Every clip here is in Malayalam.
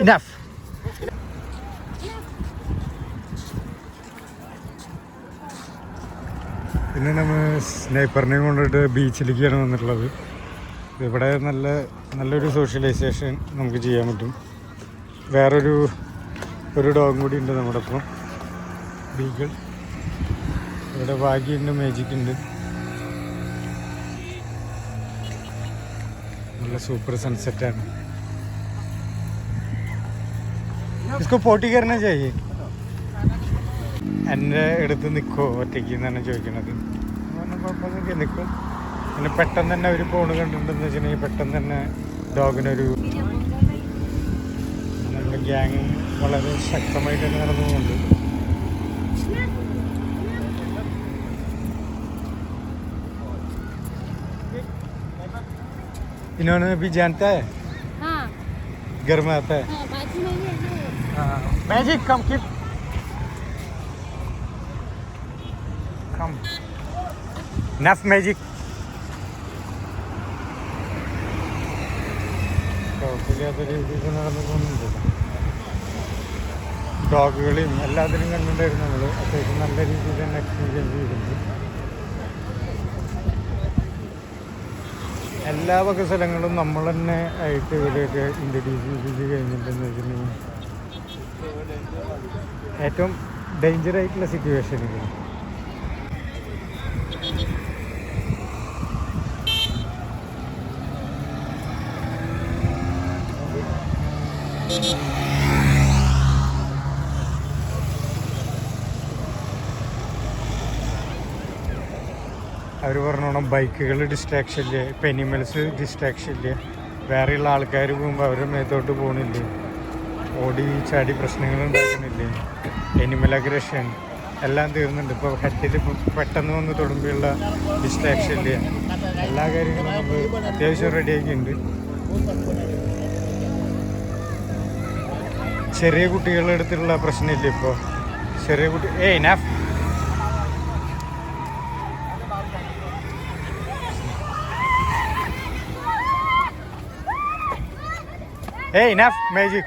Enough. പിന്നെ നമ്മൾ സ്നൈപ്പറിനെ കൊണ്ടിട്ട് ബീച്ചിലേക്കാണ് വന്നിട്ടുള്ളത്. ഇവിടെ നല്ലൊരു സോഷ്യലൈസേഷൻ നമുക്ക് ചെയ്യാൻ പറ്റും. വേറൊരു ഡോഗും കൂടി ഉണ്ട് നമ്മുടെ ഒപ്പം, ബീഗിൾ. ഇവിടെ വാഗിയുണ്ട്, മേജിക് ഉണ്ട്. നല്ല സൂപ്പർ സൺസെറ്റാണ്. इसको പോട്ടി കയറണ ചെയ്യേ. എൻ്റെ അടുത്ത് നിൽക്കുമോ ഒറ്റയ്ക്ക് എന്നാണ് ചോദിക്കണത്. കുഴപ്പമൊന്നുമില്ല, നിൽക്കും. പിന്നെ പെട്ടെന്ന് തന്നെ അവർ പോണ് കണ്ടിട്ടുണ്ടെന്ന് വെച്ചിട്ടുണ്ടെങ്കിൽ പെട്ടെന്ന് തന്നെ ഡോഗിനൊരു നല്ല ഗ്യാങ് വളരെ ശക്തമായിട്ട് തന്നെ നടന്നു പോകുന്നുണ്ട്. इन्होंने भी जानता है, हाँ घर में आता है, हाँ मैजिक कम किड कम नफ मैजिक. കുഴപ്പമില്ലാത്ത രീതിക്ക് നടന്നു പോകുന്നുണ്ട്. ഡോഗുകളെയും എല്ലാത്തിനും കണ്ടിട്ടുണ്ടായിരുന്നു നമ്മൾ. അത്യാവശ്യം നല്ല രീതിയിൽ തന്നെ എക്സ്പീരിയൻസ് ചെയ്തിട്ടുണ്ട്. എല്ലാ വക സ്ഥലങ്ങളും നമ്മൾ തന്നെ ആയിട്ട് ഇവരെയൊക്കെ ഇൻട്രൊഡ്യൂസ് ചെയ്ത് കഴിഞ്ഞിട്ടെന്ന് വെച്ചിട്ടുണ്ടെങ്കിൽ ഏറ്റവും ഡേഞ്ചറായിട്ടുള്ള സിറ്റുവേഷനുകൾ. അവർ പറഞ്ഞോണം ബൈക്കുകൾ ഡിസ്ട്രാക്ഷൻ ഇല്ലേ, ഇപ്പം എനിമൽസ് ഡിസ്ട്രാക്ഷൻ ഇല്ലേ, വേറെയുള്ള ആൾക്കാർ പോകുമ്പോൾ അവരുടെ മേത്തോട്ട് പോകണില്ലേ, ഓടി ചാടി പ്രശ്നങ്ങൾ ഉണ്ടാക്കുന്നില്ലേ, എനിമൽ അഗ്രഷൻ എല്ലാം തീർന്നുണ്ട്. ഇപ്പോൾ ഹെഡിൽ പെട്ടെന്ന് വന്ന് തൊടുമ്പോഴുള്ള ഡിസ്ട്രാക്ഷൻ ഇല്ലേ, എല്ലാ കാര്യങ്ങളും നമ്മൾ അത്യാവശ്യം റെഡിയാക്കിയിട്ടുണ്ട്. ചെറിയ കുട്ടികളുടെ അടുത്തുള്ള പ്രശ്നമില്ല. ഇപ്പോൾ ചെറിയ കുട്ടി നാഫ് enough magic.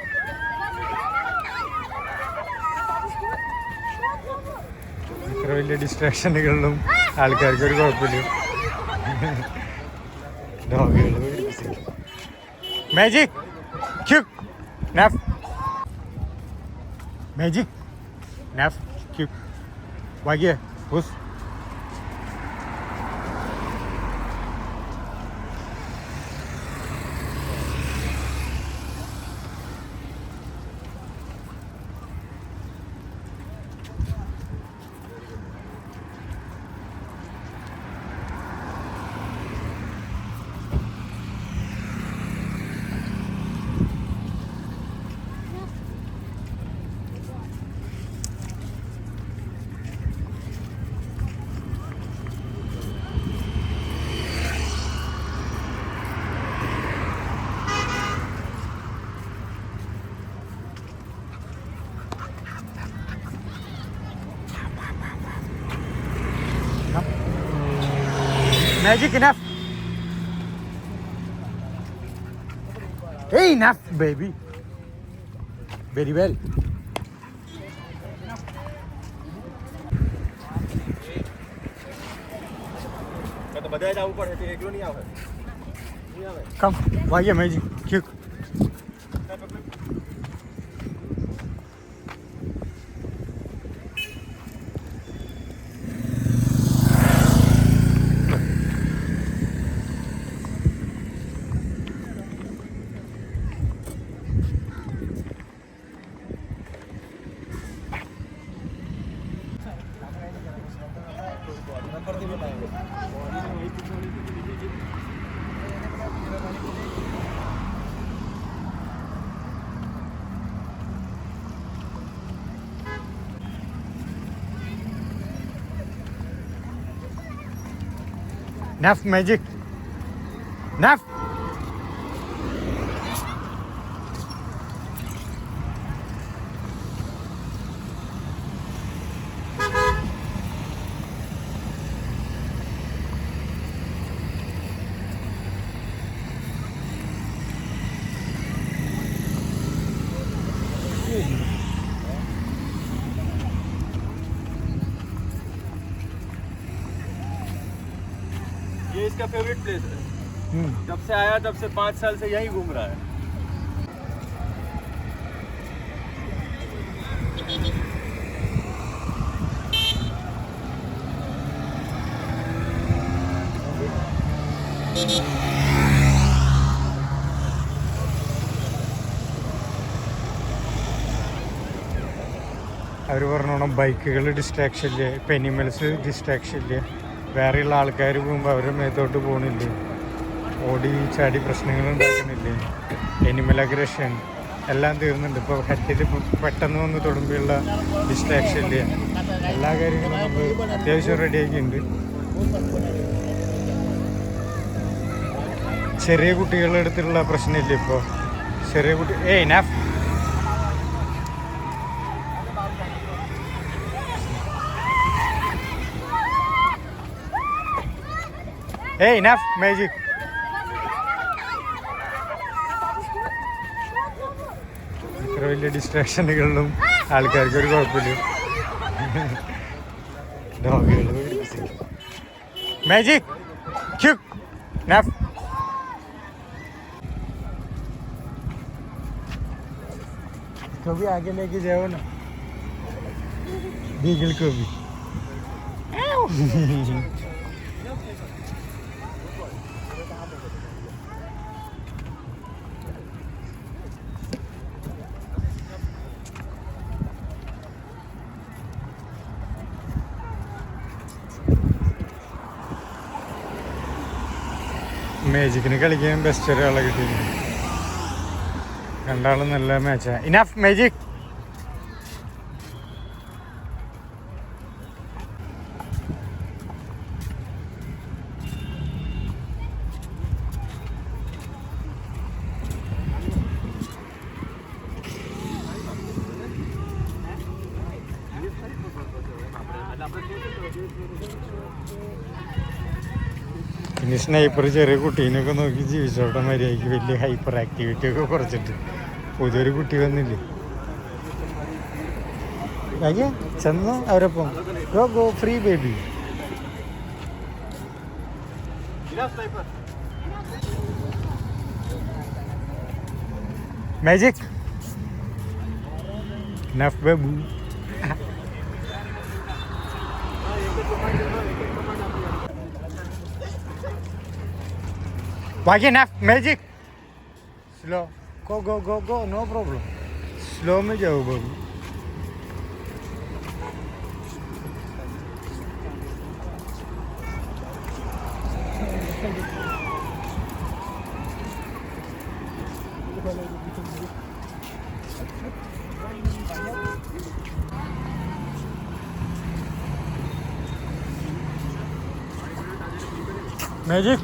ഇത്ര വലിയ ഡിസ്ട്രാക്ഷനുകളിലും ആൾക്കാർക്ക് ഒരു കുഴപ്പമില്ല. ഡോഗുകൾ magic quake നഫ് magic നഫ് quake വാഗിയ പുസ്. Magic enough. Hey, enough, baby. Very well. तो बजाय जाओ ऊपर है, एक नहीं आवे. Come, why are magic? Quick. Naf magic. Naf. इसका फेवरेट प्लेस है। जब से आया तब से 5 साल से यहीं घूम रहा है। അവർ പറഞ്ഞോണം ബൈക്കുകൾ ഡിസ്ട്രാക്ഷൻ ഇല്ലേ, ഇപ്പം എനിമൽസ് ഡിസ്ട്രാക്ഷൻ ഇല്ലേ, വേറെയുള്ള ആൾക്കാർ പോകുമ്പോൾ അവരുടെ മേത്തോട്ട് പോകണില്ലേ, ഓടി ചാടി പ്രശ്നങ്ങൾ ഉണ്ടാക്കുന്നില്ലേ, എനിമൽ അഗ്രഷൻ എല്ലാം തീർന്നുണ്ട്. ഇപ്പോൾ ഹെഡിൽ പെട്ടെന്ന് വന്ന് തൊടുമ്പോഴുള്ള ഡിസ്ട്രാക്ഷൻ ഇല്ലേ, എല്ലാ കാര്യങ്ങളും നമ്മൾ അത്യാവശ്യം റെഡിയാക്കിയിട്ടുണ്ട്. ചെറിയ കുട്ടികളുടെ അടുത്തുള്ള പ്രശ്നമില്ല ഇപ്പോൾ. ചെറിയ കുട്ടി നാഫ് enough magic. ഇത്ര വലിയ ഡിസ്ട്രാക്ഷനുകളിലും ആൾക്കാർക്ക് ഒരു കുഴപ്പമില്ല. ഡോഗുകൾ മാജിക് നഫ് कभी आगे लेके जाओ ना बीगल को भी. മാജിക്കിന് കളിക്കാൻ ബെസ്റ്റ് ഒരാളെ കിട്ടിയിരുന്നു. രണ്ടാളും നല്ല മാച്ചാണ്. Enough Magic. പിന്നെ സ്നൈപ്പർ ചെറിയ കുട്ടീനൊക്കെ നോക്കി ജീവിച്ചോട്ടെ മര്യാദയ്ക്ക്. വലിയ ഹൈപ്പർ ആക്ടിവിറ്റി ഒക്കെ കുറച്ചിട്ട് പുതിയൊരു കുട്ടി വന്നില്ലേ. അയ്യ ചെന്ന് അവരൊപ്പം go go free baby. Magic enough ബേബു. बाकी ना Magic slow go go go go no problem. Slow में जाओ बाबू. मैजिक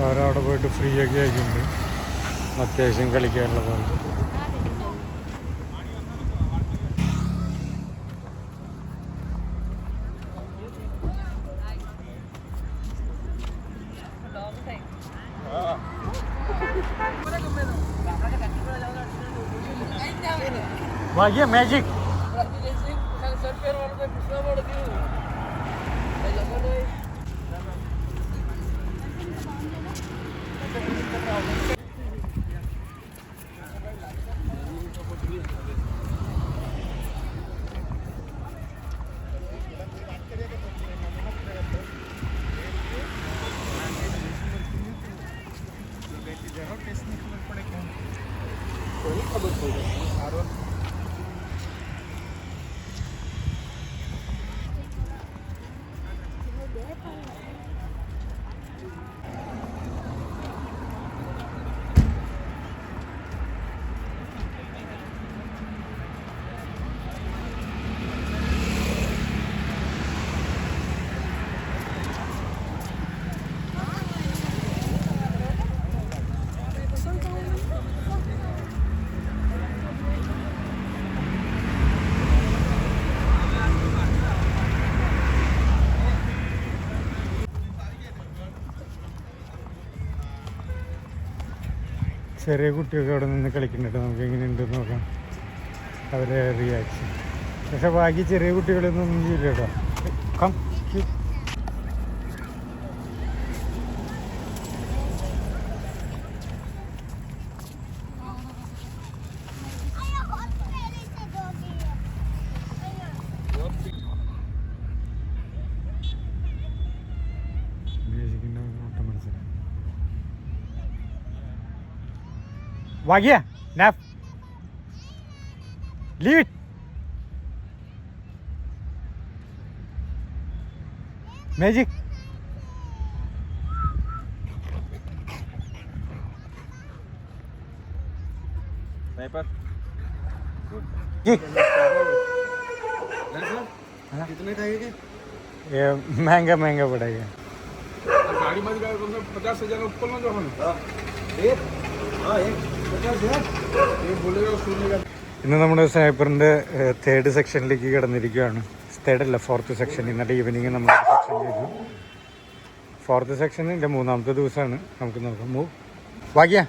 അവരവിടെ പോയിട്ട് ഫ്രീ ഒക്കെ ആക്കിയിട്ടുണ്ട്. അത്യാവശ്യം കളിക്കാനുള്ളതാണ്. भाग्य मैजिक ചെറിയ കുട്ടിയൊക്കെ അവിടെ നിന്ന് കളിക്കുന്നുണ്ട്. നമുക്ക് എങ്ങനെയുണ്ടെന്ന് നോക്കാം അവരെ റിയാക്ഷൻ. പക്ഷെ ബാക്കി ചെറിയ കുട്ടികളൊന്നും ചെയ്യില്ല കേട്ടോ. കം വാഗിയ enough leave it Magic. Sniper कितने का ये महंगा महंगा पड़ेगा. गाड़ी मत गए 50,000 ऊपर ना जो हम ഇന്ന് നമ്മുടെ സ്നൈപ്പറിൻ്റെ 3rd സെക്ഷനിലേക്ക് കിടന്നിരിക്കുകയാണ്. 3rd അല്ല 4th സെക്ഷൻ. ഇന്നലെ ഈവനിങ് നമ്മൾ സെക്ഷൻ ചെയ്തു. 4th സെക്ഷനിൻ്റെ 3ാമത്തെ ദിവസമാണ്. നമുക്ക് നോക്കാം. മൂവ് വാഗിയ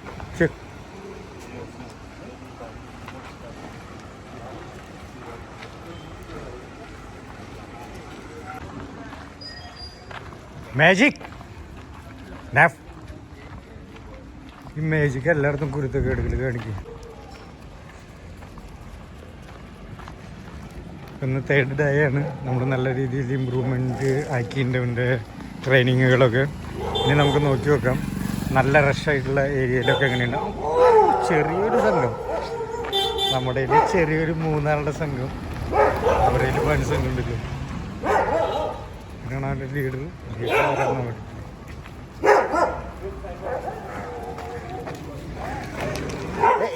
മാജിക് നാഫ്. ഈ മാജിക് എല്ലായിടത്തും കുരുത്തക്കേടുകൾ കാണിക്കും. ഇന്ന് 3rd ഡേ ആണ്. നമ്മൾ നല്ല രീതിയിൽ ഇമ്പ്രൂവ്മെൻറ്റ് ആക്കിയിട്ടുണ്ട് ട്രെയിനിങ്ങുകളൊക്കെ. ഇനി നമുക്ക് നോക്കി നോക്കാം നല്ല റഷായിട്ടുള്ള ഏരിയയിലൊക്കെ എങ്ങനെയുണ്ട്. ചെറിയൊരു സംഘം നമ്മുടെ കയ്യിൽ, ചെറിയൊരു 3 ആളുടെ സംഘം. അവരുടെ കയ്യിൽ 1 സംഘം ഉണ്ടല്ലോ. ഇതാണ് അവരുടെ leader.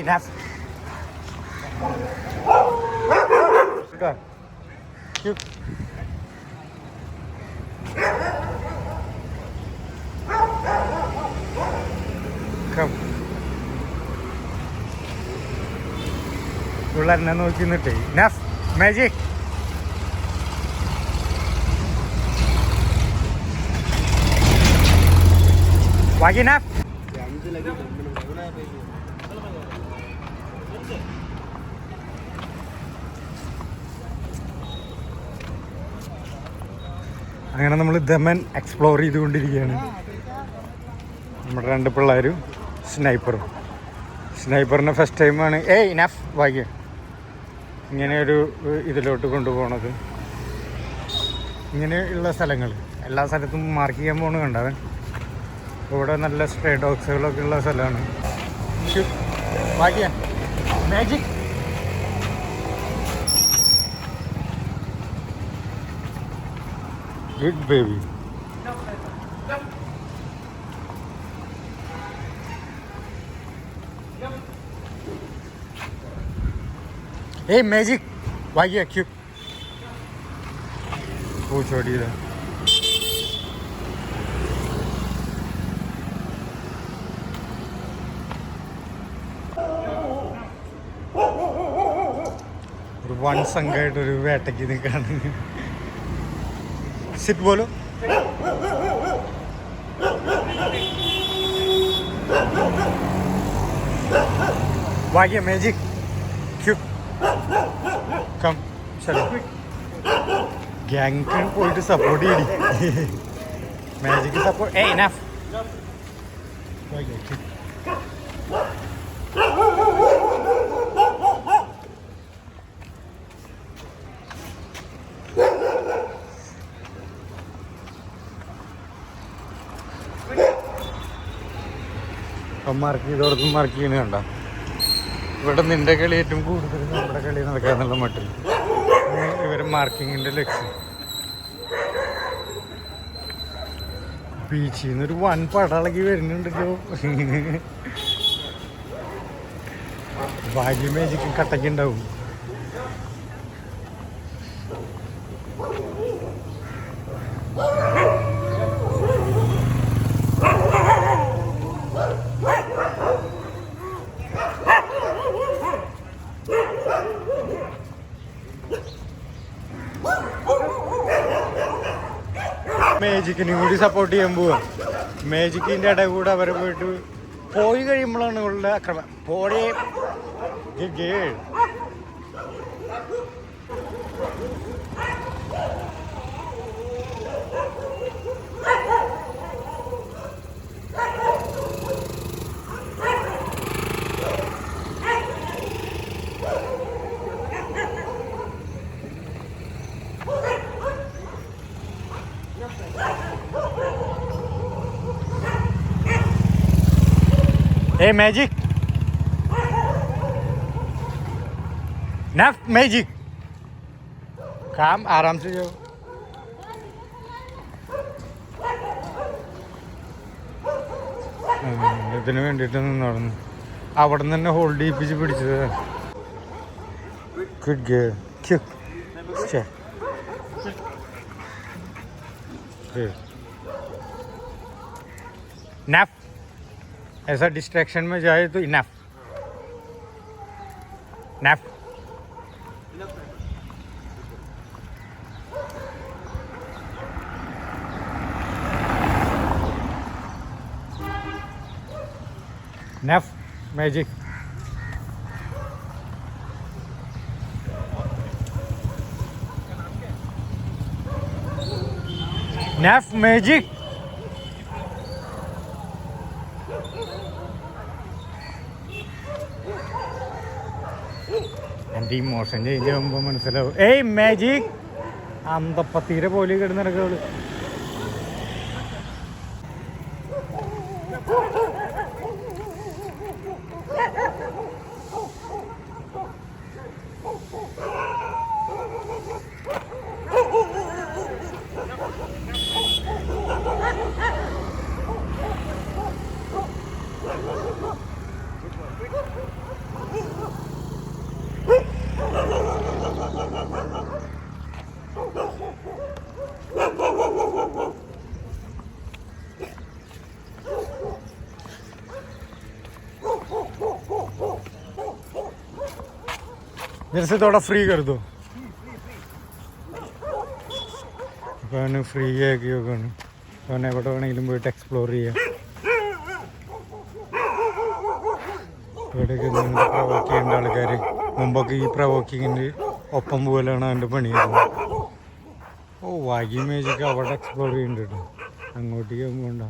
Enough. Go. You. Come. ഇവിടെ എന്നെ നോക്കി നിന്നിട്ടേ. Enough. Magic. Wag enough. അങ്ങനെ നമ്മൾ ദമൻ എക്സ്പ്ലോർ ചെയ്തുകൊണ്ടിരിക്കുകയാണ്. നമ്മുടെ 2 പിള്ളേരും സ്നൈപ്പറും. സ്നൈപ്പറിൻ്റെ ഫസ്റ്റ് ടൈമാണ് ഇനഫ് ഭാഗ്യം ഇങ്ങനെയൊരു ഇതിലോട്ട് കൊണ്ടുപോകണത്. ഇങ്ങനെയുള്ള സ്ഥലങ്ങൾ എല്ലാ സ്ഥലത്തും മാർക്ക് ചെയ്യാൻ പോകണ കണ്ടവൻ. ഇവിടെ നല്ല സ്ട്രേ ഡോഗ്സുകളൊക്കെ ഉള്ള സ്ഥലമാണ്. ഭാഗ്യ magic. Good baby. Hey magic. Why you cute? वो छोड़ी रहा. ഒരു 1 സംഘമായിട്ട് ഒരു വേട്ടയ്ക്ക് നിൽക്കാണ്. सिट बोलो. वागिया मैजिक क्यों कम चलो गैंग के പോയിട്ട് സപ്പോർട്ട് ചെയ്യടി. Magic support enough. വാഗിയ ക്യൂ. മാർക്ക് ചെയ്തോടത്തും മാർക്ക് ചെയ്യണ കണ്ട. ഇവിടെ നിന്റെ കളി ഏറ്റവും കൂടുതൽ നമ്മുടെ കളി നടക്കാന്നുള്ള മട്ടിൽ ഇവരെ മാർക്കിങ്ങിൻ്റെ ലക്ഷ്യം. ബീച്ചിൽ നിന്നൊരു 1 പടളകി വരുന്നുണ്ടല്ലോ. ഭാഗ്യ മാജിക്കും കട്ടയ്ക്കുണ്ടാവും. മേജിക്കിനും കൂടി സപ്പോർട്ട് ചെയ്യാൻ പോവാ. മേജിക്കിൻ്റെ ഇടയിൽ കൂടെ അവരെ പോയിട്ട് പോയി കഴിയുമ്പോഴാണ് ഇവളുടെ അക്രമം. പോഴേ ഗേൾ. ए मैजिक नफ मैजिक काम आराम से जाओ. ഇതിന് വേണ്ടിയിട്ടൊന്നും നടന്നു. അവിടെ നിന്ന് തന്നെ ഹോൾഡ് ചെയ്യിപ്പിച്ച് പിടിച്ചത്. Good girl. नफ ऐसा डिस्ट्रैक्शन में जाए तो enough. Enough enough Magic. Enough Magic. എൻ്റെ ഇമോഷൻ ചേഞ്ച് ആകുമ്പോൾ മനസ്സിലാവും. ഏയ് മാജിക് അന്തപ്പത്തീരെ പോലെ കിടന്നിടക്കുള്ളൂ. मेरे से थोड़ा फ्री कर दो. അപ്പോൾ ഫ്രീ ആക്കി നോക്കാണ്. അവൻ എവിടെ വേണമെങ്കിലും പോയിട്ട് എക്സ്പ്ലോർ ചെയ്യാം. ഇവിടെയൊക്കെ നിന്ന് പ്രവോക്ക് ചെയ്യേണ്ട ആൾക്കാർ മുമ്പൊക്കെ ഈ പ്രവോക്കിങ്ങിൻ്റെ ഒപ്പം പോലെയാണ് അവൻ്റെ പണിയായിരുന്നു. ഓ വാഗി മേജൊക്കെ അവിടെ എക്സ്പ്ലോർ ചെയ്യുന്നുണ്ട് കേട്ടോ. അങ്ങോട്ടേക്ക് പോകണ്ട.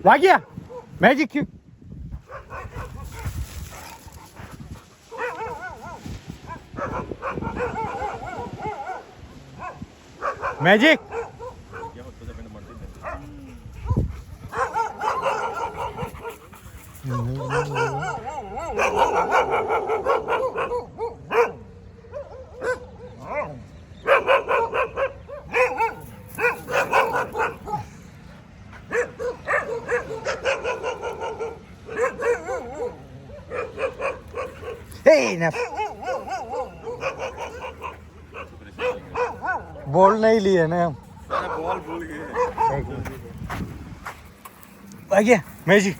वागिया मैजिक मैजिक बॉल नहीं लिए ना हम. बॉल भूल गए. आ गया मैजिक.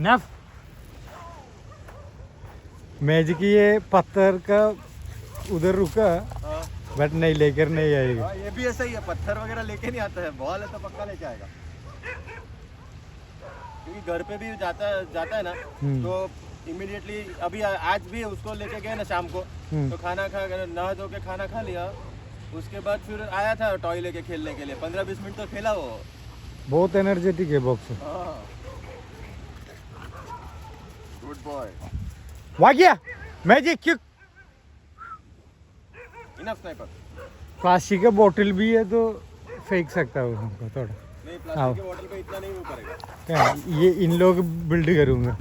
नफ मैजिक ये पत्थर का उधर रुका बट नहीं लेकर नहीं आएगा. ये भी ऐसा ही है, पत्थर वगैरह लेके नहीं आता है. बॉल है तो पक्का लेके आएगा, क्योंकि घर पे भी जाता है ना तो इमीडिएटली. अभी आज भी उसको लेके गए ना शाम को, तो खाना खा नहा धो के खाना खा लिया. उसके बाद फिर आया था टॉय लेके खेलने के लिए. 15-20 मिनट तो खेला वो. बहुत एनर्जेटिक है बॉक्स. Good boy. वागिया मैजिक क्यों. Enough Sniper. प्लास्टिक का बोतल भी है तो फेंक सकता हूँ हमको थोड़ा. नहीं प्लास्टिक के बोतल पे इतना नहीं वो करेगा. क्या ये इन लोग बिल्ड करूँगा.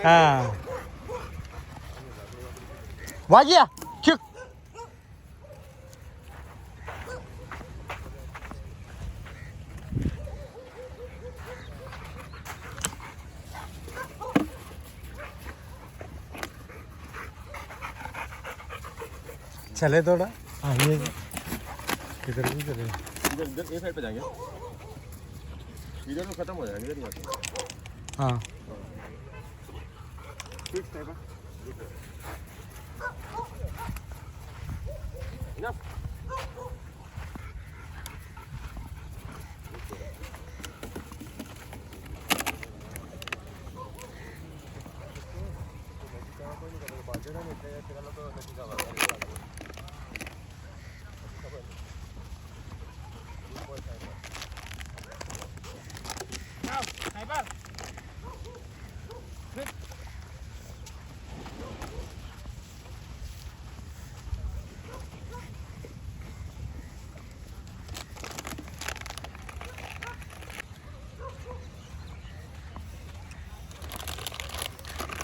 हाँ वाजिया क्यों चले थोड़ा हाँ ये इधर भी चले इधर इधर ये साइड पे जाएंगे इधर तो खत्म हो जाएगा इधर नहीं आते हाँ फिक्स है ना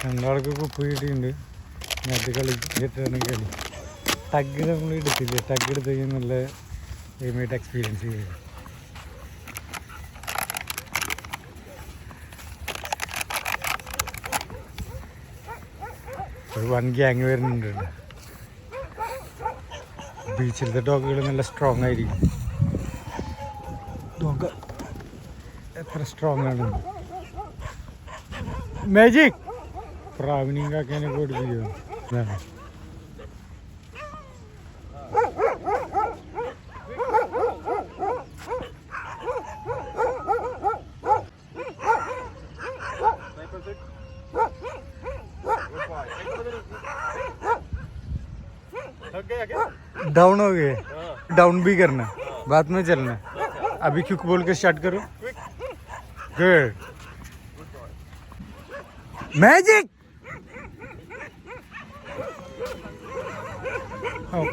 രണ്ടാൾക്ക് കുപ്പി കിട്ടിയിട്ടുണ്ട് അത് കളിച്ചിട്ടാണ് കളി ടഗ് നമ്മൾ എടുത്തില്ലേ ടഗ് എടുത്ത് കഴിഞ്ഞാൽ നല്ല ഗെയിമായിട്ട് എക്സ്പീരിയൻസ് ചെയ്ത് ഒരു വൺ ഗ്യാങ് വരുന്നുണ്ട് ബീച്ചിലത്തെ ഡോഗുകൾ നല്ല സ്ട്രോങ് ആയിരിക്കും ഡോഗ് എത്ര സ്ട്രോങ് ആണ് മാജിക് പ്രാവിനെയും കാക്കേനെ പഠിപ്പിക്കുമോ डाउन हो गए डाउन भी करना बाद में चलना अभी क्विक बोल के स्टार्ट करो गुड मैजिक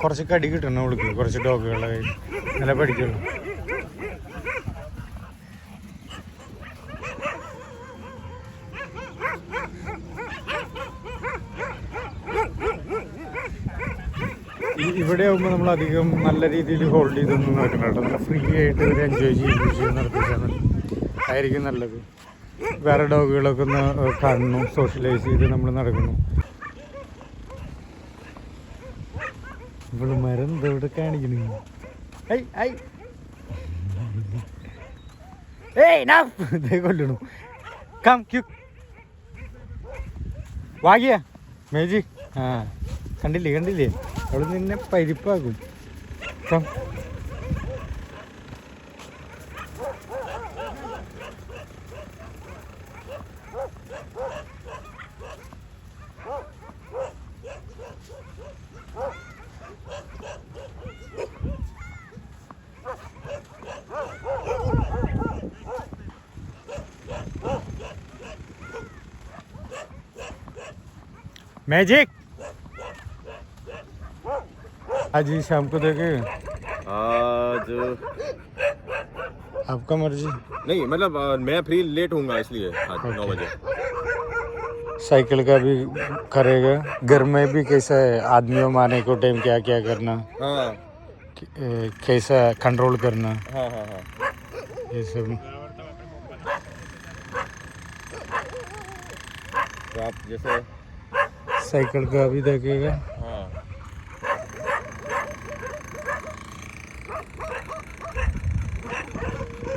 കുറച്ച് കടി കിട്ടണം അവൾക്ക് കുറച്ച് ഡോഗുകളെ നല്ല പഠിക്കുള്ളൂ ഇവിടെ ആകുമ്പോൾ നമ്മൾ അധികം നല്ല രീതിയിൽ ഹോൾഡ് ചെയ്തൊന്നും നോക്കണം കേട്ടോ നല്ല ഫ്രീ ആയിട്ട് ഒരു എൻജോയ് ചെയ്ത് നടത്തിച്ചാൽ ആയിരിക്കും നല്ലത് വേറെ ഡോഗുകളൊക്കെ ഒന്ന് കാണുന്നു സോഷ്യലൈസ് ചെയ്ത് നമ്മൾ നടക്കുന്നു ഇവിടെ മരം ഇവിടെ കാണിക്കണു കൊല്ലണു കം ക്യൂ വാങ്ങിയ മേജി ആ കണ്ടില്ലേ അവള് നിന്നെ പരിപ്പാക്കും കം मैजिक आज ही शाम को देखे आज आपका मर्जी नहीं मतलब मैं फ्री लेट होऊंगा इसलिए आज 9 बजे साइकिल का भी करेगा घर में भी कैसा है आदमियों मारने को टाइम क्या क्या करना हाँ कैसा कंट्रोल करना हाँ हाँ हाँ ये सब तो आप जैसे साइकिल का भी देखेगा हाँ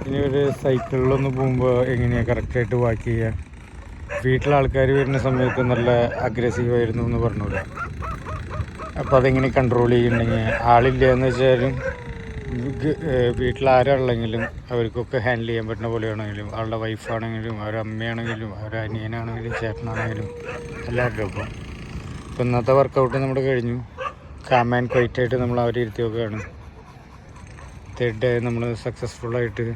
ഇനി ഒരു സൈക്കിളിലൊന്ന് പോകുമ്പോൾ എങ്ങനെയാണ് കറക്റ്റായിട്ട് വാക്ക് ചെയ്യുക വീട്ടിലെ ആൾക്കാർ വരുന്ന സമയത്ത് നല്ല അഗ്രസീവായിരുന്നു എന്ന് പറഞ്ഞൂടെ അപ്പോൾ അതെങ്ങനെ കൺട്രോൾ ചെയ്യുന്നുണ്ടെങ്കിൽ ആളില്ല എന്ന് വെച്ചാലും വീട്ടിലാരുള്ളെങ്കിലും അവർക്കൊക്കെ ഹാൻഡിൽ ചെയ്യാൻ പറ്റുന്ന പോലെയാണെങ്കിലും അവളുടെ വൈഫാണെങ്കിലും അവരുടെ അമ്മയാണെങ്കിലും അവരുടെ അനിയനാണെങ്കിലും ചേട്ടനാണെങ്കിലും എല്ലാവരുടെ ഒപ്പം ഇപ്പോൾ ഇന്നത്തെ വർക്കൗട്ട് നമ്മുടെ കഴിഞ്ഞു കാം ആൻഡ് ക്വൈറ്റായിട്ട് നമ്മൾ അവരെ ഇരുത്തി നോക്കുകയാണ് തേർഡ് ഡേ നമ്മൾ സക്സസ്ഫുള്ളായിട്ട്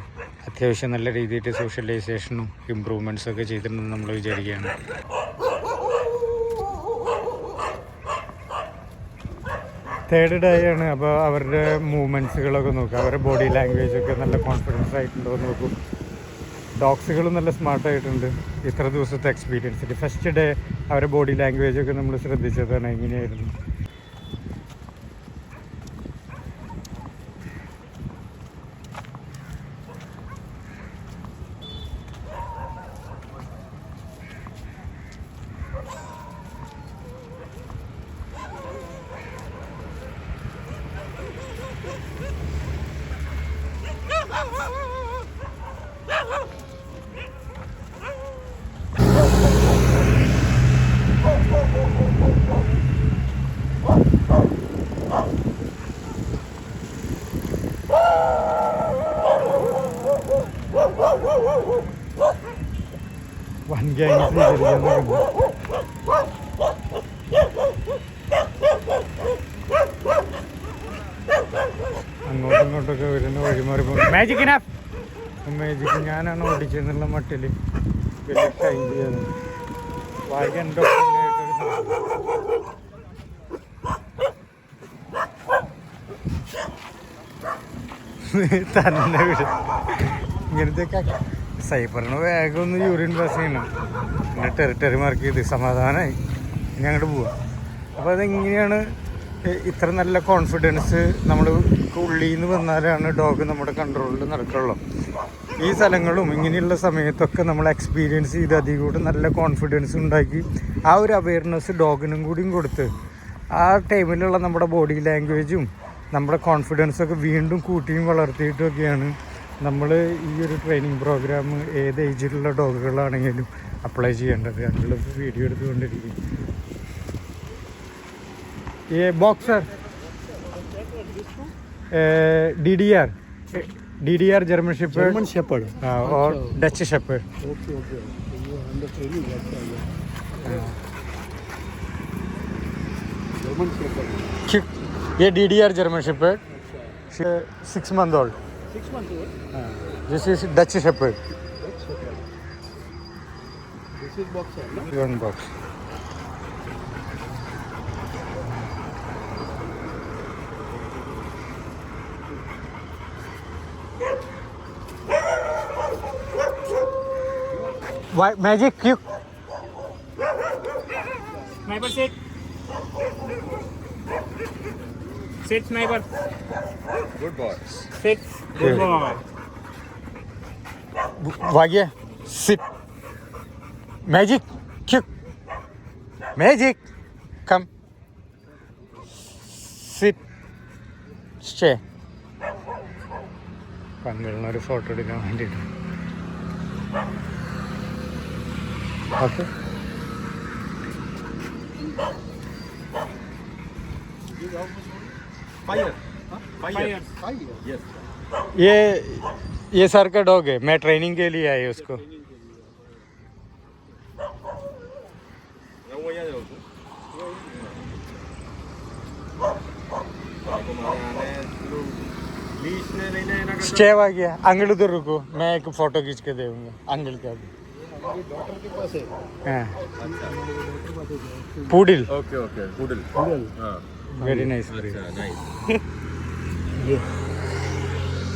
അത്യാവശ്യം നല്ല രീതിയിൽ സോഷ്യലൈസേഷനും ഇമ്പ്രൂവ്മെൻറ്റ്സൊക്കെ ചെയ്തിട്ടുണ്ടെന്ന് നമ്മൾ വിചാരിക്കുകയാണ് തേർഡ് ഡേ ആണ് അപ്പോൾ അവരുടെ മൂവ്മെൻറ്റ്സുകളൊക്കെ നോക്കുക അവരുടെ ബോഡി ലാംഗ്വേജൊക്കെ നല്ല കോൺഫിഡൻസ് ആയിട്ടുണ്ടോ എന്ന് നോക്കും ഡോഗ്സുകളും നല്ല സ്മാർട്ടായിട്ടുണ്ട്. ഇത്ര ദിവസത്തെ എക്സ്പീരിയൻസിൽ ഫസ്റ്റ് ഡേ അവരുടെ ബോഡി ലാംഗ്വേജൊക്കെ നമ്മൾ ശ്രദ്ധിച്ചതാണ് എങ്ങനെയായിരുന്നു. വൻ ഗ്യാങ്സിന് ശരിക്കും അങ്ങോട്ടും ഇങ്ങോട്ടൊക്കെ വരുന്ന വഴിമാറി പോകും. മാജിക് ഞാനാണ് ഓടിച്ചെന്നുള്ള മട്ടിൽ വലിയ ഷൈൻ ചെയ്യുന്നത്. വായിക്കാൻ തന്നെ വിടും. ഇങ്ങനത്തെ സൈബറിന് വേഗം ഒന്ന് യൂറിൻ പാസ് ചെയ്യണം. പിന്നെ ടെറിട്ടറി മാർക്ക് ചെയ്ത് സമാധാനമായി ഇനി അങ്ങോട്ട് പോവാം. അപ്പോൾ അതെങ്ങനെയാണ് ഇത്ര നല്ല കോൺഫിഡൻസ് നമ്മൾ ഉള്ളിൽ നിന്ന് വന്നാലാണ് ഡോഗ് നമ്മുടെ കൺട്രോളിൽ നടക്കുള്ളൂ. ഈ സ്ഥലങ്ങളും ഇങ്ങനെയുള്ള സമയത്തൊക്കെ നമ്മൾ എക്സ്പീരിയൻസ് ചെയ്ത് അധികം കൂടി നല്ല കോൺഫിഡൻസ് ഉണ്ടാക്കി ആ ഒരു അവെയർനെസ് ഡോഗിനും കൂടിയും കൊടുത്ത് ആ ടൈമിലുള്ള നമ്മുടെ ബോഡി ലാംഗ്വേജും നമ്മുടെ കോൺഫിഡൻസൊക്കെ വീണ്ടും കൂട്ടിയും വളർത്തിയിട്ടൊക്കെയാണ് നമ്മൾ ഈ ഒരു ട്രെയിനിങ് പ്രോഗ്രാം ഏത് ഏജിലുള്ള ഡോഗുകളാണെങ്കിലും അപ്ലൈ ചെയ്യേണ്ടത്. ഞങ്ങൾ വീഡിയോ എടുത്തുകൊണ്ടിരിക്കും. ये बॉक्सर DDR जर्मन शेपर्ड और डच शेपर्ड. ओके ये अंडर ट्रेनिंग जर्मन शेपर्ड. ये DDR German shepherd 6 month old. 6 months old. This is Dutch shepherd. This is boxer, no? One box. Why magic cube? Sniper sit. Sit sniper. Good boy. Sit. Good Yeah. boy. Wagya, sit. Magic cube. Magic, come. Sit. Stay. പങ്കുള്ളൊരു ഫോട്ടോ എടുക്കാൻ വേണ്ടിയിട്ട്. ഓക്കെ. Fire. Yes. ये सर का डॉग है. मैं ट्रेनिंग के लिए आया उसको. स्टे आ गया. अंकल उधर रुको, मैं एक फोटो खींच के दूंगा अंकल का भी. हमारी डॉटर के पास है. हाँ. पूडिल. Okay. Poodle. Poodle. हाँ. Very nice. Nice.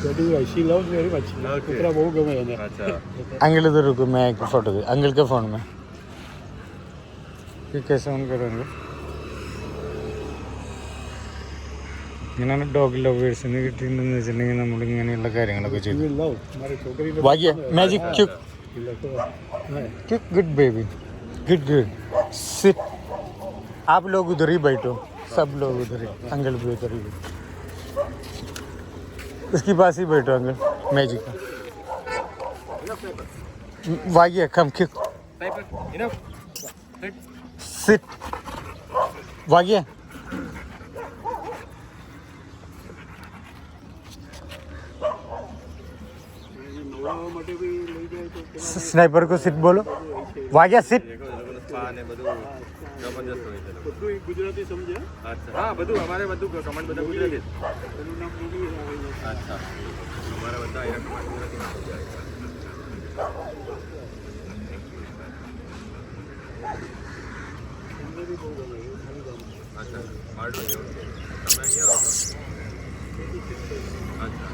That is why she loves very much. Okay. कुतरा बहुत गमे है. अच्छा. अंकल उधर रुको, मैं एक फोटो दे अंकल के फोन में. ये कैसे ऑन करेंगे? ഇങ്ങനെയാണ് ഡോഗ് ലവേഴ്സിന് കിട്ടിയിട്ടുണ്ടെന്ന് വെച്ചിട്ടുണ്ടെങ്കിൽ നമ്മളിങ്ങനെയുള്ള കാര്യങ്ങളൊക്കെ She ചെയ്തു. will love. हमारे छोकरी ने. भाग्य मैजिक क्यूक हाँ. Quick good baby good sit. आप लोग उधर ही बैठो, सब लोग उधर ही. अंकल भी उधर ही बैठो, उसके पास ही बैठो अंकल. मैजिक भाग्य कम क्यूक Paper. Enough. सिट. भाग्य स्नाइपर को सिट बोलो. भाग्य सिट. ખાને બધું જબરજસ્ત હોય છે. બધું ગુજરાતી સમજે. અચ્છા. હા બધું અમારે બધું કમાન્ડ બધા ગુજરાતી. એનું નામ રૂબી. અચ્છા. અમારે બધા અહીંયા કમાન્ડ ગુજરાતી. અચ્છા. મારું એવું છે. તમે ક્યાં રહો છો? અચ્છા.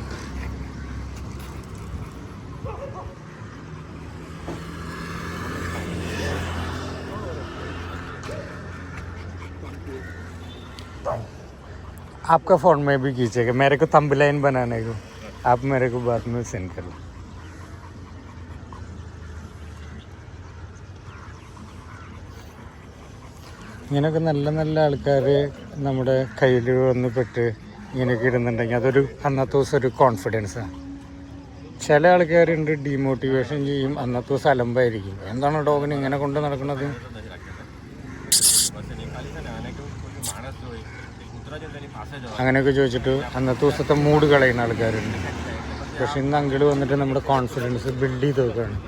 आपका फ़ोन में भी खींचेगा, मेरे को थंबनेल बनाने को आप मेरे को बाद में सेंड कर लो. ഇങ്ങനെയൊക്കെ നല്ല നല്ല ആൾക്കാർ നമ്മുടെ കയ്യിൽ വന്ന് പെട്ട് ഇങ്ങനെയൊക്കെ ഇടുന്നുണ്ടെങ്കിൽ അതൊരു അന്നത്തെ ദിവസം ഒരു കോൺഫിഡൻസാണ്. ചില ആൾക്കാരുണ്ട് ഡീമോട്ടിവേഷൻ ചെയ്യും, അന്നത്തെ ദിവസം അലമ്പായിരിക്കും. എന്താണ് ഡോഗിനെ ഇങ്ങനെ കൊണ്ട് നടക്കുന്നത്? അങ്ങനെയൊക്കെ ചോദിച്ചിട്ട് അന്നത്തെ ദിവസത്തെ മൂഡ് കളയുന്ന ആൾക്കാരുണ്ട്. പക്ഷെ ഇന്ന് അങ്കിള് വന്നിട്ട് നമ്മുടെ കോൺഫിഡൻസ് ബിൽഡ് ചെയ്ത് നോക്കുകയാണ്.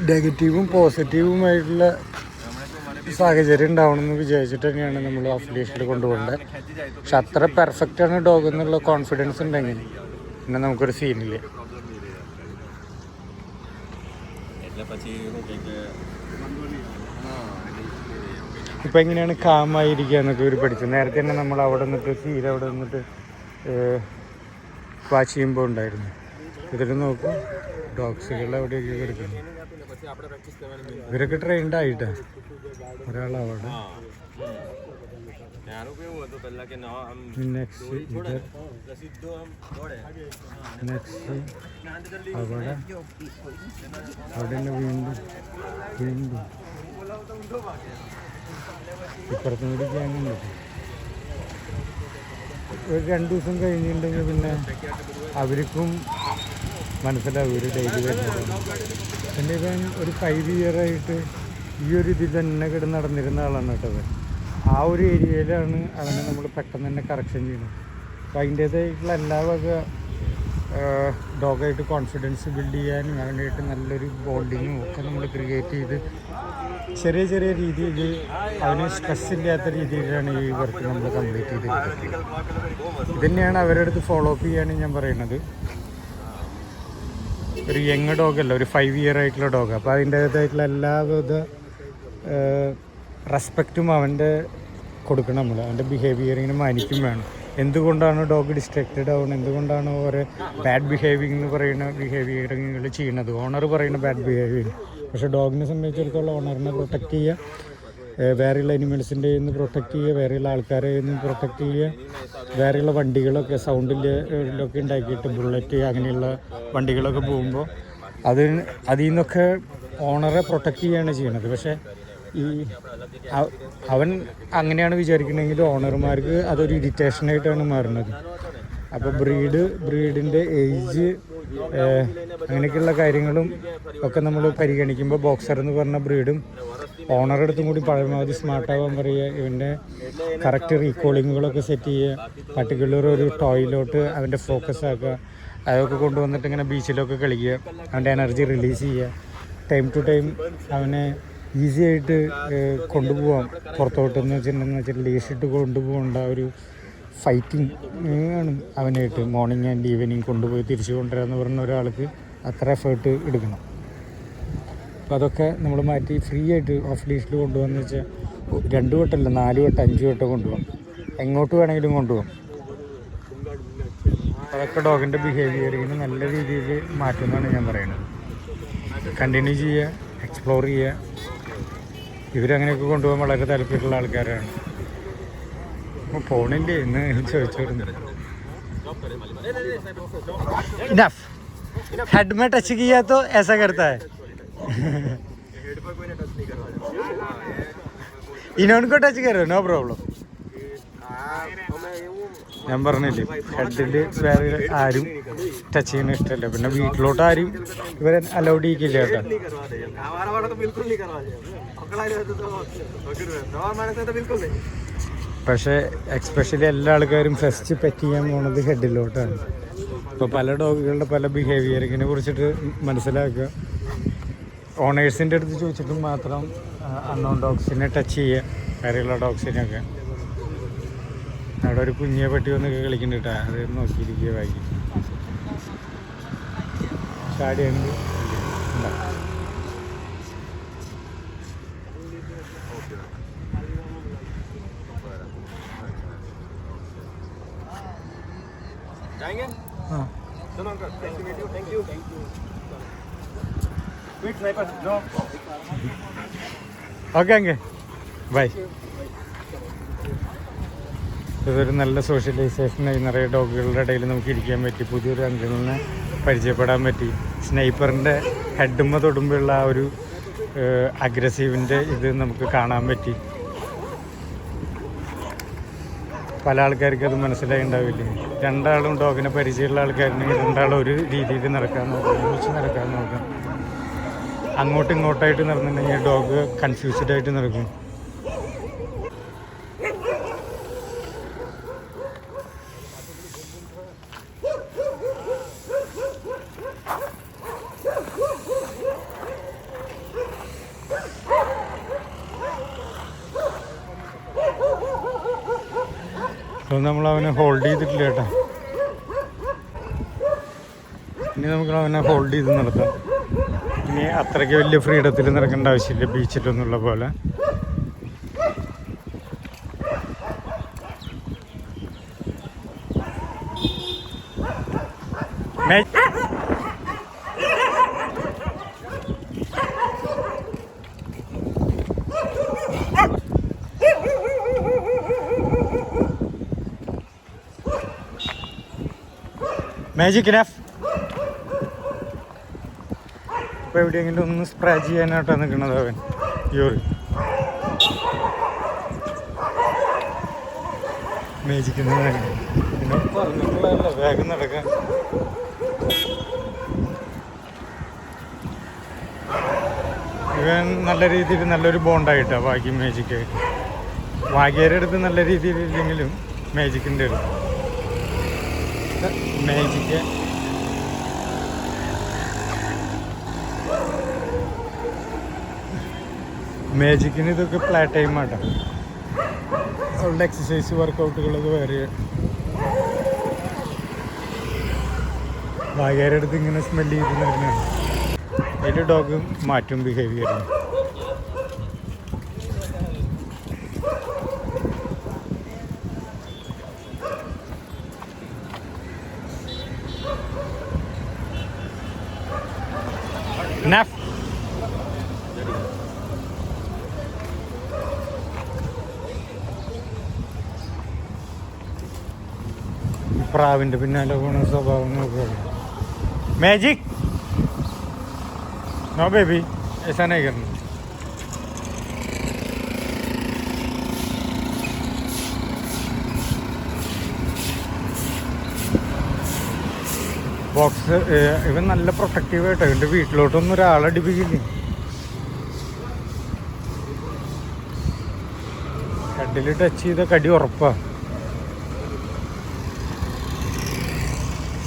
നെഗറ്റീവും പോസിറ്റീവുമായിട്ടുള്ള സാഹചര്യം ഉണ്ടാവണമെന്ന് വിചാരിച്ചിട്ട് തന്നെയാണ് നമ്മൾ ഓഫ് ലീഷിൽ കൊണ്ടുപോകേണ്ടത്. പക്ഷെ അത്ര പെർഫെക്റ്റാണ് ഡോഗ് എന്നുള്ള കോൺഫിഡൻസ് ഉണ്ടെങ്കിൽ പിന്നെ നമുക്കൊരു സീനില്ല. ഇപ്പം എങ്ങനെയാണ് കാമായിരിക്കുക എന്നൊക്കെ ഇവർ പഠിച്ചത്. നേരത്തെ തന്നെ നമ്മൾ അവിടെ നിന്നിട്ട് സീര അവിടെ നിന്നിട്ട് വാച്ച് ചെയ്യുമ്പോൾ ഉണ്ടായിരുന്നു. ഇതിൽ നോക്കും ഡോഗ്സുകൾ അവിടെയൊക്കെ കിടക്കുന്നു. ഇവരൊക്കെ ട്രെയിൻഡ് ആയിട്ടാ. ഒരാളവിടെ നെക്സ്റ്റ് അവിടെ അവിടെ തന്നെ വീണ്ടും ഇപ്പുറത്തും കൂടി ചെയ്യാനുണ്ട്. ഒരു 2 ദിവസം കഴിഞ്ഞിട്ടുണ്ടെങ്കിൽ പിന്നെ അവർക്കും മനസ്സിലാവും ഒരു ഡെയിലി വരുന്നതാണ്. പിന്നെ ഇവൻ ഒരു 5 ഇയറായിട്ട് ഈ ഒരു ഇതിൽ തന്നെ കിടന്ന് നടന്നിരുന്ന ആളാണ് കേട്ടത്. ആ ഒരു ഏരിയയിലാണ് അവനെ നമ്മൾ പെട്ടെന്ന് തന്നെ കറക്ഷൻ ചെയ്യുന്നത്. അപ്പോൾ അതിൻ്റേതായിട്ടുള്ള എല്ലാ വക ഡോഗായിട്ട് കോൺഫിഡൻസ് ബിൽഡ് ചെയ്യാനും അവനായിട്ട് നല്ലൊരു ബോണ്ടിങ്ങും ഒക്കെ നമ്മൾ ക്രിയേറ്റ് ചെയ്ത് ചെറിയ ചെറിയ രീതിയിൽ അവന് സ്ട്രെസ് ഇല്ലാത്ത രീതിയിലാണ് ഈ വർക്ക് നമ്മൾ കംപ്ലീറ്റ് ചെയ്തിരിക്കുന്നത്. ഇതന്നെയാണ് അവരുടെ അടുത്ത് ഫോളോ അപ്പ് ചെയ്യാനും ഞാൻ പറയുന്നത്. ഒരു യങ് ഡോഗല്ല, ഒരു 5 ഇയർ ആയിട്ടുള്ള ഡോഗ്. അപ്പോൾ അതിൻ്റേതായിട്ടുള്ള എല്ലാവിധ റെസ്പെക്റ്റും അവൻ്റെ കൊടുക്കണം. നമ്മൾ അവൻ്റെ ബിഹേവിയറിങ്ങിന് മാനിക്കും വേണം. എന്തുകൊണ്ടാണ് ഡോഗ് ഡിസ്ട്രാക്റ്റഡ് ആവുന്നത്, എന്തുകൊണ്ടാണ് ഓരോ ബാഡ് ബിഹേവിയർ എന്ന് പറയുന്ന ബിഹേവിയറിങ്ങുകൾ ചെയ്യുന്നത്. ഓണർ പറയുന്ന ബാഡ് ബിഹേവിയർ. പക്ഷേ ഡോഗിനെ സംബന്ധിച്ചിടത്തോളം ഓണറിനെ പ്രൊട്ടക്റ്റ് ചെയ്യുക, വേറെയുള്ള അനിമൽസിൻ്റെ നിന്ന് പ്രൊട്ടക്റ്റ് ചെയ്യുക, വേറെയുള്ള ആൾക്കാരെ നിന്ന് പ്രൊട്ടക്റ്റ് ചെയ്യുക, വേറെയുള്ള വണ്ടികളൊക്കെ സൗണ്ടിലൊക്കെ ഉണ്ടാക്കിയിട്ട് ബുള്ളറ്റ് അങ്ങനെയുള്ള വണ്ടികളൊക്കെ പോകുമ്പോൾ അതിൽ നിന്നൊക്കെ ഓണറെ പ്രൊട്ടക്റ്റ് ചെയ്യുകയാണ് ചെയ്യുന്നത്. പക്ഷേ ഈ അവൻ അങ്ങനെയാണ് വിചാരിക്കണമെങ്കിൽ ഓണർമാർക്ക് അതൊരു ഇറിറ്റേഷനായിട്ടാണ് മാറുന്നത്. അപ്പോൾ ബ്രീഡിൻ്റെ ഏജ് അങ്ങനെയൊക്കെയുള്ള കാര്യങ്ങളും ഒക്കെ നമ്മൾ പരിഗണിക്കുമ്പോൾ ബോക്സർ എന്ന് പറഞ്ഞ ബ്രീഡും ഓണറുടെ അടുത്തും കൂടി പരമാവധി സ്മാർട്ടാവാൻ പറയുക, ഇവൻ്റെ കറക്റ്റ് റീകോളിങ്ങുകളൊക്കെ സെറ്റ് ചെയ്യുക, പർട്ടിക്കുലർ ഒരു ടോയിലോട്ട് അവൻ്റെ ഫോക്കസ് ആക്കുക, അതൊക്കെ കൊണ്ടുവന്നിട്ട് ഇങ്ങനെ ബീച്ചിലൊക്കെ കളിക്കുക, അവൻ്റെ എനർജി റിലീസ് ചെയ്യുക, ടൈം ടു ടൈം അവനെ ഈസി ആയിട്ട് കൊണ്ടുപോകാം പുറത്തോട്ടെന്ന് വെച്ചിട്ടുണ്ടെങ്കിൽ ലീഷിട്ട് കൊണ്ടുപോകേണ്ട ഒരു ഫൈറ്റിംഗ് ആണ് അവനായിട്ട്. മോർണിംഗ് ആൻഡ് ഈവനിങ് കൊണ്ടുപോയി തിരിച്ചു കൊണ്ടുവരാമെന്ന് പറഞ്ഞ ഒരാൾക്ക് അത്ര എഫേർട്ട് എടുക്കണം. അപ്പോൾ അതൊക്കെ നമ്മൾ മാറ്റി ഫ്രീ ആയിട്ട് ഓഫ് ലീഷിൽ കൊണ്ടുപോകാമെന്ന് വെച്ചാൽ 2 വട്ടമല്ല 4 വട്ടം 5 വട്ടം കൊണ്ടുപോകാം, എങ്ങോട്ട് വേണമെങ്കിലും കൊണ്ടുപോകാം. അതൊക്കെ ഡോഗിൻ്റെ ബിഹേവിയറിന് നല്ല രീതിയിൽ മാറ്റുമെന്നാണ് ഞാൻ പറയുന്നത്. കണ്ടിന്യൂ ചെയ്യുക, എക്സ്പ്ലോർ ചെയ്യുക. ഇവരങ്ങനെയൊക്കെ കൊണ്ടുപോകാൻ വളരെ താല്പര്യമുള്ള ആൾക്കാരാണ്. അപ്പോൾ പോണില്ലേ എന്ന് ചോദിച്ചോടുന്നു. हेड में टच किया तो ऐसा करता है. इन्होंने को टच करो, नो प्रॉब्लम. ഞാൻ പറഞ്ഞില്ലേ ഹെഡിൽ വേറെ ആരും ടച്ച് ചെയ്യുന്ന ഇഷ്ടമല്ല. പിന്നെ വീട്ടിലോട്ട് ആരും ഇവരെ അലൗഡ് ചെയ്യിക്കില്ല കേട്ടോ. പക്ഷേ എക്സ്പെഷ്യലി എല്ലാ ആൾക്കാരും ഫസ്റ്റ് പെറ്റ് ചെയ്യാൻ പോണത് ഹെഡിലോട്ടാണ്. ഇപ്പോൾ പല ഡോഗുകളുടെ പല ബിഹേവിയറിങ്ങിനെ കുറിച്ചിട്ട് മനസ്സിലാക്കുക. ഓണേഴ്സിൻ്റെ അടുത്ത് ചോദിച്ചിട്ടും മാത്രം അൺനോൺ ഡോഗ്സിനെ ടച്ച് ചെയ്യുക, വേറെയുള്ള ഡോഗ്സിനെയൊക്കെ. അവിടെ ഒരു കുഞ്ഞിയെ പറ്റി വന്നൊക്കെ കളിക്കുന്നുണ്ട് കേട്ടോ, അത് നോക്കിയിരിക്കുക ബാക്കി ചാടിയുണ്ട്. जाएंगे? हाँ चलो uncle, thank you. Sniper no okay അങ്ങ് ബൈ. ഇതൊരു നല്ല സോഷ്യലൈസേഷനായി. നിറയെ ഡോഗുകളുടെ ഇടയിൽ നമുക്ക് ഇരിക്കാൻ പറ്റി. പുതിയൊരു അങ്കിളിനെ പരിചയപ്പെടാൻ പറ്റി. സ്നൈപ്പറിൻ്റെ ഹെഡുമ്മ തൊടുമ്പോഴുള്ള ആ ഒരു അഗ്രസീവിൻ്റെ ഇത് നമുക്ക് കാണാൻ പറ്റി. പല ആൾക്കാർക്ക് അത് മനസ്സിലായി ഉണ്ടാവില്ലേ. രണ്ടാളും ഡോഗിനെ പരിചയമുള്ള ആൾക്കാരുണ്ടെങ്കിൽ രണ്ടാളും ഒരു രീതിയിൽ നടക്കാൻ നോക്കാം, ഒരുമിച്ച് നടക്കാൻ നോക്കാം. അങ്ങോട്ടും ഇങ്ങോട്ടായിട്ട് നടന്നിട്ടുണ്ടെങ്കിൽ ഡോഗ് കൺഫ്യൂസ്ഡ് ആയിട്ട് നടക്കും. നമ്മൾ അവനെ ഹോൾഡ് ചെയ്തിട്ടില്ല കേട്ടോ. ഇനി നമുക്ക് അവനെ ഹോൾഡ് ചെയ്ത് നടത്താം. ഇനി അത്രയ്ക്ക് വലിയ ഫ്രീഡത്തിൽ നടക്കേണ്ട ആവശ്യമില്ല ബീച്ചിലൊന്നുള്ള പോലെ. Magic enough. ഇപ്പോൾ എവിടെയെങ്കിലും ഒന്ന് സ്പ്രേ ചെയ്യാനായിട്ടാണ് നിൽക്കുന്നത് അവൻ. യൂറി മേജിക്കുന്ന പറഞ്ഞിട്ടുള്ളതല്ല, വേഗം നടക്കാൻ. ഇവൻ നല്ല രീതിയിൽ നല്ലൊരു ബോണ്ടായിട്ടാണ് ഭാഗ്യം മേജിക്കായിട്ട്. ഭാഗ്യയുടെ അടുത്ത് നല്ല രീതിയിലില്ലെങ്കിലും മേജിക്കിൻ്റെ അടുത്ത് മേജിക്ക് മേജിക്കിന് ഇതൊക്കെ പ്ലേ ടൈമാട്ടോ. അവളുടെ എക്സസൈസ് വർക്കൗട്ടുകളൊക്കെ വേറെ. ഭാഗ്യയുടെ അടുത്ത് ഇങ്ങനെ സ്മെല്ല് ചെയ്ത് നടക്കുകയാണ്. അതിൽ ഡോഗ് മാറ്റും ബിഹേവിയറിന്. Enough. പ്രാവിൻ്റെ പിന്നാലെ പോണ സ്വഭാവം നോക്കുക. മാജിക് നോ ബേബി ऐसा नहीं करना. ബോക്സ് ഇവൻ നല്ല പ്രൊട്ടക്റ്റീവായിട്ടോ. ഇവൻ്റെ വീട്ടിലോട്ടൊന്നും ഒരാളടിപ്പിക്കില്ലേ. ഹെഡിൽ ടച്ച് ചെയ്ത കടി ഉറപ്പാണ്.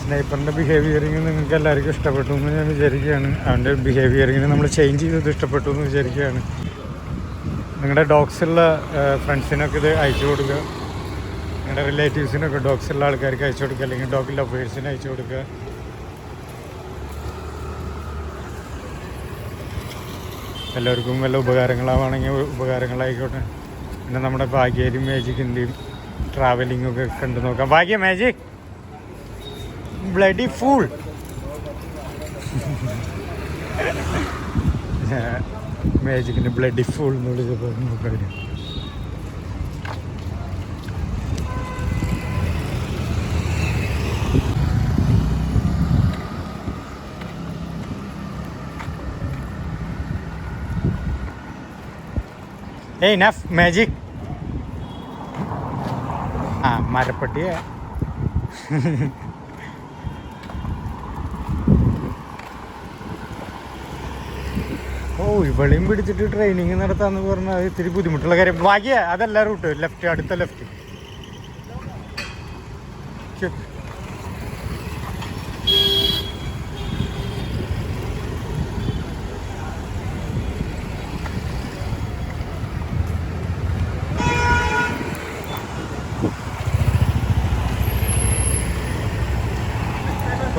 സ്നൈപ്പറിൻ്റെ ബിഹേവിയറിങ് നിങ്ങൾക്ക് എല്ലാവർക്കും ഇഷ്ടപ്പെട്ടു എന്ന് ഞാൻ വിചാരിക്കുകയാണ്. അവൻ്റെ ബിഹേവിയറിങ്ങിന് നമ്മൾ ചേഞ്ച് ചെയ്തത് ഇഷ്ടപ്പെട്ടു എന്ന് വിചാരിക്കുകയാണ്. നിങ്ങളുടെ ഡോഗ്സുള്ള ഫ്രണ്ട്സിനൊക്കെ ഇത് അയച്ചു കൊടുക്കുക. നിങ്ങളുടെ റിലേറ്റീവ്സിനൊക്കെ ഡോഗ്സുള്ള ആൾക്കാർക്ക് അയച്ചു കൊടുക്കുക, അല്ലെങ്കിൽ ഡോഗ് ലവേഴ്സിന് അയച്ചു കൊടുക്കുക. എല്ലാവർക്കും വല്ല ഉപകാരങ്ങളാവുകയാണെങ്കിൽ ഉപകാരങ്ങളായിക്കോട്ടെ. പിന്നെ നമ്മുടെ ഭാഗ്യയും മാജിക്കിൻ്റെയും ട്രാവലിങ്ങൊക്കെ കണ്ടു നോക്കാം. ഭാഗ്യ മാജിക് ബ്ലഡി ഫൂൾ. മാജിക്കിൻ്റെ ബ്ലഡി ഫൂൾ എന്ന് വിളിച്ചപ്പോൾ നോക്കാം. ഏയ് നഫ് മാജിക്. ആ മരപ്പട്ടിയെ. ഓ ഇവളെയും പിടിച്ചിട്ട് ട്രെയിനിങ് നടത്താന്ന് പറഞ്ഞാൽ അത് ഇത്തിരി ബുദ്ധിമുട്ടുള്ള കാര്യം. ഭാഗ്യ അതല്ല റൂട്ട്, ലെഫ്റ്റ്, അടുത്ത ലെഫ്റ്റ്.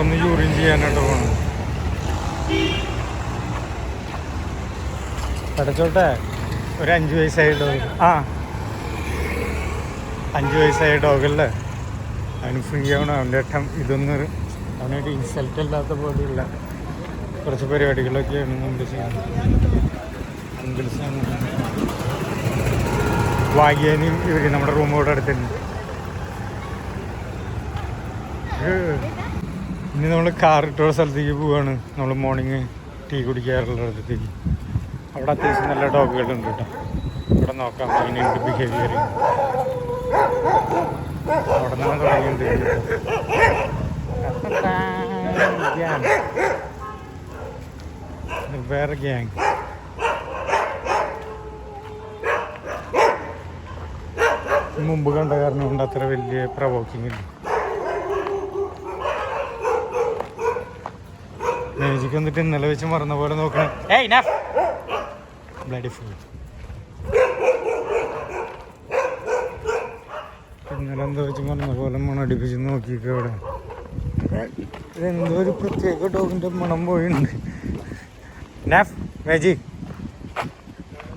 ഒന്ന് യൂറിൻ ചെയ്യാനായിട്ട് പോകണം. പഠിച്ചോട്ടെ. ഒരു 5 വയസ്സായ ഡോഗ്. 5 വയസ്സായ ഡോഗല്ലേ, അവന് ഫ്രീ ആവണം. അവൻ്റെ ഇതൊന്നും അവനായിട്ട് ഇൻസൾട്ട് അല്ലാത്ത പോലെയുള്ള കുറച്ച് പരിപാടികളൊക്കെയാണ് നമ്മൾ ചെയ്യുന്നത്. അങ്കിൾസാണ് വാഗ്യാനും ഇവർ നമ്മുടെ റൂമോട് അടുത്തുണ്ട്. ഇനി നമ്മൾ കാറിട്ടുള്ള സ്ഥലത്തേക്ക് പോവാണ്. നമ്മൾ മോർണിംഗ് ടീ കുടിക്കാറുള്ള സ്ഥലത്തേക്ക്. അവിടെ അത്യാവശ്യം നല്ല ഡോഗുകളുണ്ട് കേട്ടോ. ഇവിടെ നോക്കാം എങ്ങനെയുണ്ട് ബിഹേവിയർ. അവിടെ നിന്ന് തുടങ്ങിയിട്ടുണ്ട്. വേറെ ഗ്യാങ്. മുമ്പ് കണ്ട കാരണം കൊണ്ട് അത്ര വലിയ പ്രവോക്കിംഗ് ഇല്ല. മേജിക്ക് വന്നിട്ട് ഇന്നലെ വെച്ച് മറന്ന പോലെ നോക്കണം. Bloody full. ഇന്നലെ എന്തോ വെച്ച് മറന്ന പോലെ മണടിപ്പിച്ച് നോക്കിയൊക്കെ അവിടെ. എന്തോ ഒരു പ്രത്യേക ഡോഗിൻ്റെ മണം പോയിട്ടുണ്ട്. നാഫ് മാജിക്.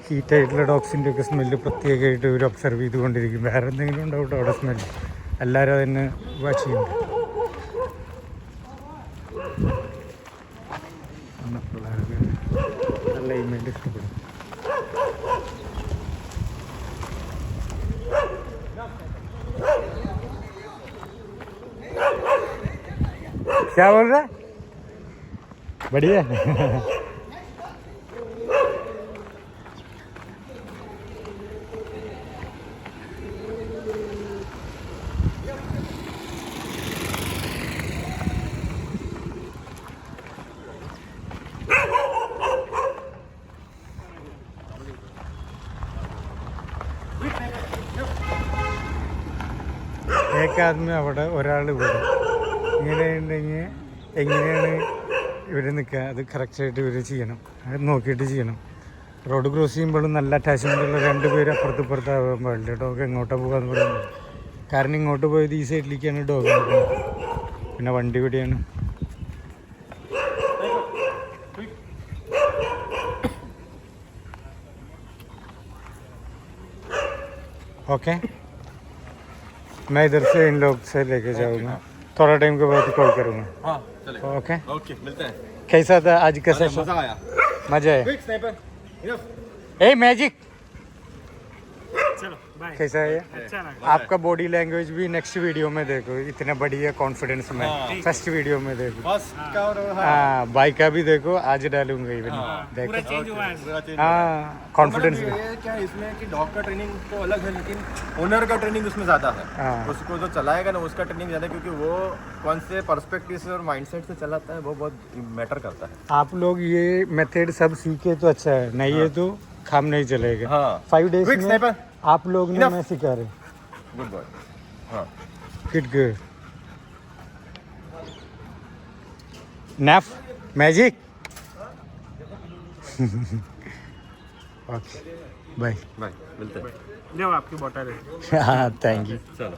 ഹീറ്റായിട്ടുള്ള ഡോഗ്സിൻ്റെ ഒക്കെ സ്മെല്ല് പ്രത്യേകമായിട്ട് ഇവർ ഒബ്സർവ് ചെയ്തുകൊണ്ടിരിക്കും. വേറെ എന്തെങ്കിലും ഉണ്ടാവും അവിടെ സ്മെല്ല്. എല്ലാവരും അതിനെ വാച്ച് ചെയ്യുന്നുണ്ട്. നല്ല ഇമേജ് ഇഷ്ടപ്പെടും. क्या बोल रहा है? बढ़िया. एक आदमी അവിടെ ഒരാൾ ഇവിടെ ഇങ്ങനെ ഉണ്ടെങ്കിൽ എങ്ങനെയാണ് ഇവർ നിൽക്കുക അത് കറക്റ്റായിട്ട് ഇവർ ചെയ്യണം. അത് നോക്കിയിട്ട് ചെയ്യണം. റോഡ് ക്രോസ് ചെയ്യുമ്പോഴും നല്ല അറ്റാച്ച്മെൻറ്റുള്ള 2 പേര് അപ്പുറത്താവാൻ പാടില്ല. ഡോഗ് എങ്ങോട്ടാണ് പോകാന്ന് പറയുന്നത്. കാരണം ഇങ്ങോട്ട് പോയത് ഈ സൈഡിലേക്കാണ് ഡോഗ് നിൽക്കുന്നത്. പിന്നെ വണ്ടി ഇവിടെയാണ്. ओके मैं इधर से इन लोग से लेके जाऊँगा. थोड़ा टाइम के बाद कॉल करूँगा. हाँ चलेगा. ओके ओके मिलते हैं. कैसा था आज का सेशन? मजा आया. मजा है. Quick sniper. ए मैजिक चलो बाय. कैसा है? अच्छा लगा. आपका बॉडी लैंग्वेज भी नेक्स्ट वीडियो में देखो. इतना बढ़िया कॉन्फिडेंस में फर्स्ट वीडियो में देखो. बस का और हाँ बाइक का भी देखो. आज डालूंगा इवन पूरा देखो. चेंज हुआ है. हाँ कॉन्फिडेंस मतलब ये क्या है इसमें कि डॉग का ट्रेनिंग तो अलग है लेकिन ओनर का ट्रेनिंग उसमें ज़्यादा है. हाँ. उसको जो चलाएगा ना उसका ट्रेनिंग ज़्यादा क्योंकि वो कौन से पर्सपेक्टिव से और माइंडसेट से चलाता है वो बहुत मैटर करता है. आप लोग ये मेथड सब सीखे तो अच्छा है. नहीं है तो काम नहीं चलेगा. हाँ 5 days क्विक में स्नाइपर. आप लोग ने Enough. मैं सिखा रहे. Good boy. हाँ Good. Naf, magic. Okay. Bye. Bye मिलते हैं. लो आपकी बॉटल है. हाँ, thank you. चलो.